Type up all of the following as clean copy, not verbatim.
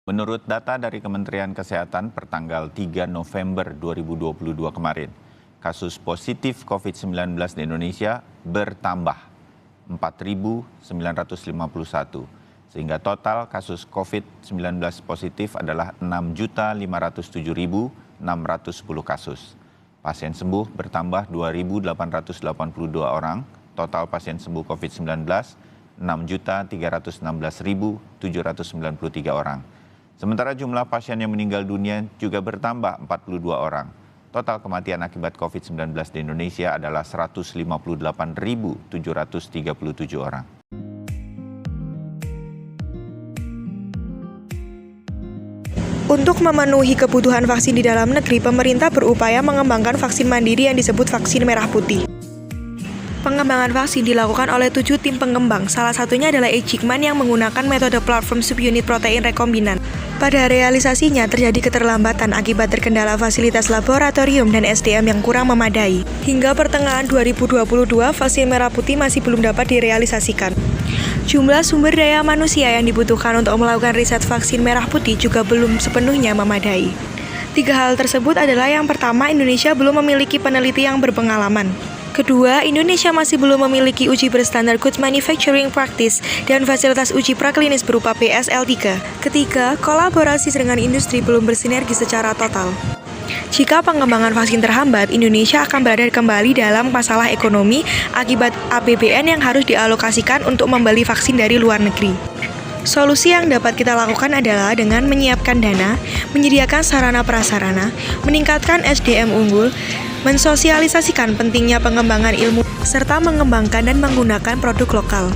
Menurut data dari Kementerian Kesehatan pertanggal 3 November 2022 kemarin, kasus positif COVID-19 di Indonesia bertambah 4.951, sehingga total kasus COVID-19 positif adalah 6.507.610 kasus. Pasien sembuh bertambah 2.882 orang, total pasien sembuh COVID-19 6.316.793 orang. Sementara jumlah pasien yang meninggal dunia juga bertambah 42 orang. Total kematian akibat COVID-19 di Indonesia adalah 158.737 orang. Untuk memenuhi kebutuhan vaksin di dalam negeri, pemerintah berupaya mengembangkan vaksin mandiri yang disebut vaksin merah putih. Pengembangan vaksin dilakukan oleh 7 tim pengembang, salah satunya adalah Eijkman yang menggunakan metode platform subunit protein rekombinan. Pada realisasinya terjadi keterlambatan akibat terkendala fasilitas laboratorium dan SDM yang kurang memadai. Hingga pertengahan 2022, vaksin merah putih masih belum dapat direalisasikan. Jumlah sumber daya manusia yang dibutuhkan untuk melakukan riset vaksin merah putih juga belum sepenuhnya memadai. 3 hal tersebut adalah yang pertama, Indonesia belum memiliki peneliti yang berpengalaman. Kedua, Indonesia masih belum memiliki uji berstandar Good Manufacturing Practice dan fasilitas uji praklinis berupa PSL3. Ketiga, kolaborasi dengan industri belum bersinergi secara total. Jika pengembangan vaksin terhambat, Indonesia akan berada kembali dalam masalah ekonomi akibat APBN yang harus dialokasikan untuk membeli vaksin dari luar negeri. Solusi yang dapat kita lakukan adalah dengan menyiapkan dana, menyediakan sarana prasarana, meningkatkan SDM unggul, mensosialisasikan pentingnya pengembangan ilmu, serta mengembangkan dan menggunakan produk lokal.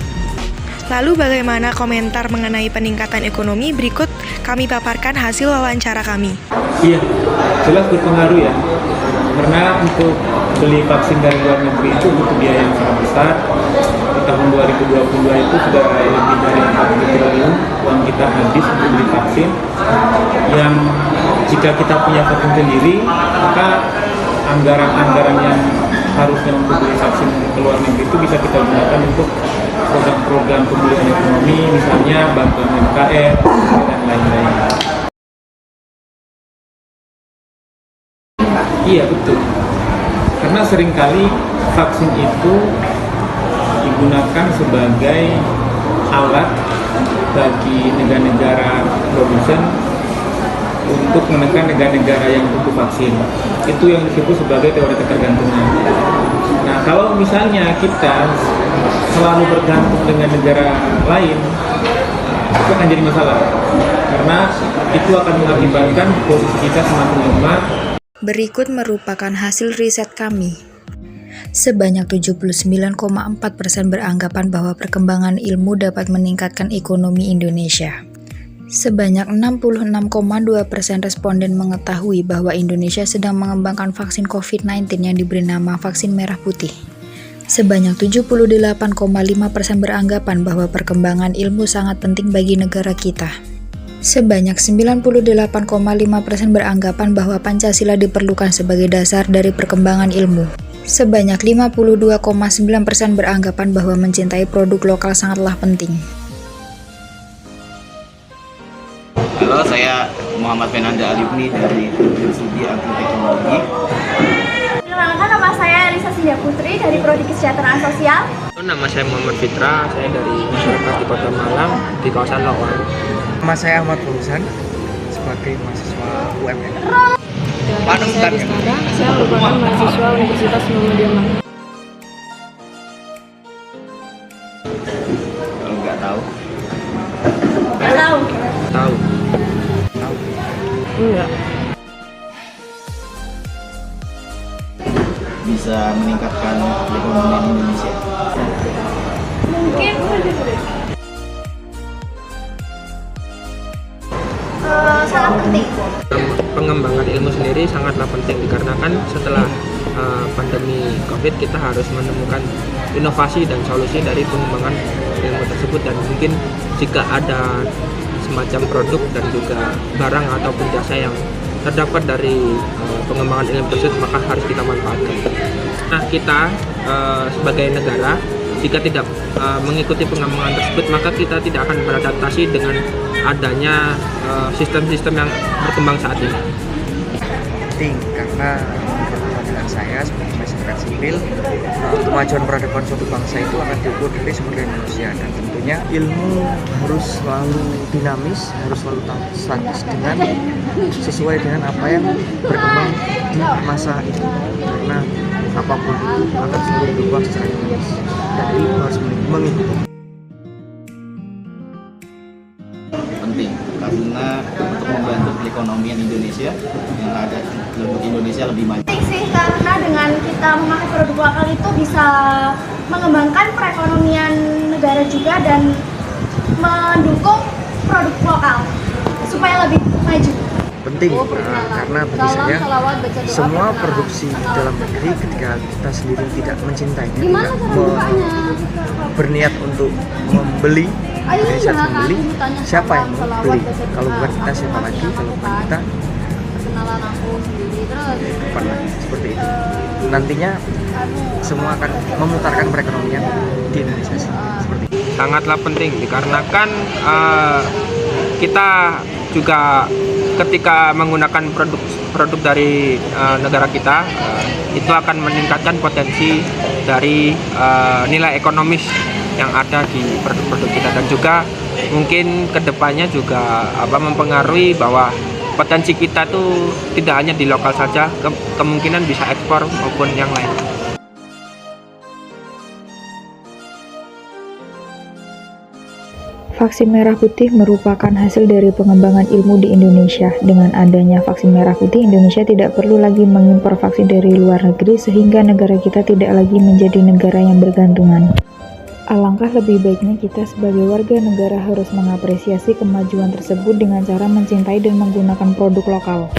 Lalu bagaimana komentar mengenai peningkatan ekonomi? Berikut kami paparkan hasil wawancara kami. Iya, jelas berpengaruh ya. Karena untuk beli vaksin dari luar negeri itu butuh biaya yang sangat besar. Di tahun 2022 itu sudah lebih dari 40 triliun uang kita habis untuk beli vaksin. Yang jika kita punya vaksin sendiri, maka anggaran-anggaran yang harusnya untuk beli vaksin ke luar negeri itu bisa kita gunakan untuk program-program pemulihan ekonomi, misalnya bantuan UMKM dan lain-lain. Iya betul, karena seringkali vaksin itu digunakan sebagai alat bagi negara-negara produsen untuk menekan negara-negara yang butuh vaksin. Itu yang disebut sebagai teori ketergantungan. Nah, kalau misalnya kita selalu bergantung dengan negara lain, itu akan jadi masalah. Karena itu akan mengakibatkan posisi kita semakin lemah. Berikut merupakan hasil riset kami. Sebanyak 79,4% beranggapan bahwa perkembangan ilmu dapat meningkatkan ekonomi Indonesia. Sebanyak 66,2% responden mengetahui bahwa Indonesia sedang mengembangkan vaksin COVID-19 yang diberi nama vaksin merah putih. Sebanyak 78,5% beranggapan bahwa perkembangan ilmu sangat penting bagi negara kita. Sebanyak 98,5% beranggapan bahwa Pancasila diperlukan sebagai dasar dari perkembangan ilmu. Sebanyak 52,9% beranggapan bahwa mencintai produk lokal sangatlah penting. Halo, saya Muhammad Fenanda Aliubni dari Studi Agroteknologi. Perkenalkan, nama saya Elisa Sinda Putri dari Prodi Kesejahteraan Sosial. Nama saya Muhammad Fitra, saya dari masyarakat di Kota Malang, di kawasan Lawang. Nama saya Ahmad Fausan sebagai mahasiswa UMN. Nama saya Destara, saya merupakan mahasiswa Universitas Muhammadiyah. Kalau nggak tahu? Nggak tahu. Tahu? Enggak. Bisa meningkatkan perekonomian Indonesia. Mungkin sangat penting. Pengembangan ilmu sendiri sangatlah penting dikarenakan setelah pandemi COVID kita harus menemukan inovasi dan solusi dari pengembangan ilmu tersebut, dan mungkin jika ada semacam produk dan juga barang ataupun jasa yang terdapat dari pengembangan ilmu tersebut, maka harus kita manfaatkan. Nah, kita sebagai negara Jika tidak mengikuti pengembangan tersebut, maka kita tidak akan beradaptasi dengan adanya sistem-sistem yang berkembang saat ini. Penting karena dengan saya sebagai masyarakat sipil, kemajuan peradaban suatu bangsa itu akan diukur dari sumber daya manusia, dan tentunya ilmu harus selalu dinamis, harus selalu status dengan sesuai dengan apa yang berkembang di masa itu, karena apapun itu akan selalu berubah secara dinamis dan ilmu harus mengikuti. Penting karena untuk membantu perekonomian Indonesia yang ada Indonesia lebih maju. Penting sih, karena dengan kita memakai produk lokal itu bisa mengembangkan perekonomian negara juga dan mendukung produk lokal supaya lebih maju. Penting karena bagi saya semua produksi dalam negeri ketika kita sendiri tidak mencintainya, tidak berniat untuk membeli, siapa yang mau beli? Kalau bukan kita, siapa lagi? Kalau bukan kita, kapan lagi? Seperti itu. Nantinya semua akan memutarkan perekonomian di Indonesia seperti itu. Sangatlah penting dikarenakan kita juga ketika menggunakan produk dari negara kita, itu akan meningkatkan potensi dari nilai ekonomis yang ada di produk-produk kita, dan juga mungkin kedepannya juga mempengaruhi bahwa potensi kita tuh tidak hanya di lokal saja, kemungkinan bisa ekspor maupun yang lain. Vaksin merah putih merupakan hasil dari pengembangan ilmu di Indonesia. Dengan adanya vaksin merah putih, Indonesia tidak perlu lagi mengimpor vaksin dari luar negeri, sehingga negara kita tidak lagi menjadi negara yang bergantungan. Alangkah lebih baiknya kita sebagai warga negara harus mengapresiasi kemajuan tersebut dengan cara mencintai dan menggunakan produk lokal.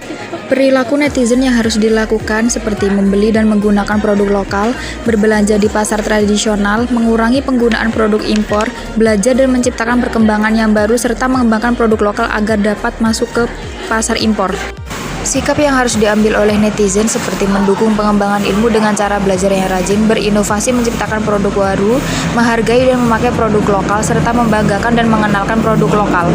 Perilaku netizen yang harus dilakukan seperti membeli dan menggunakan produk lokal, berbelanja di pasar tradisional, mengurangi penggunaan produk impor, belajar dan menciptakan perkembangan yang baru, serta mengembangkan produk lokal agar dapat masuk ke pasar impor. Sikap yang harus diambil oleh netizen seperti mendukung pengembangan ilmu dengan cara belajar yang rajin, berinovasi menciptakan produk baru, menghargai dan memakai produk lokal, serta membanggakan dan mengenalkan produk lokal.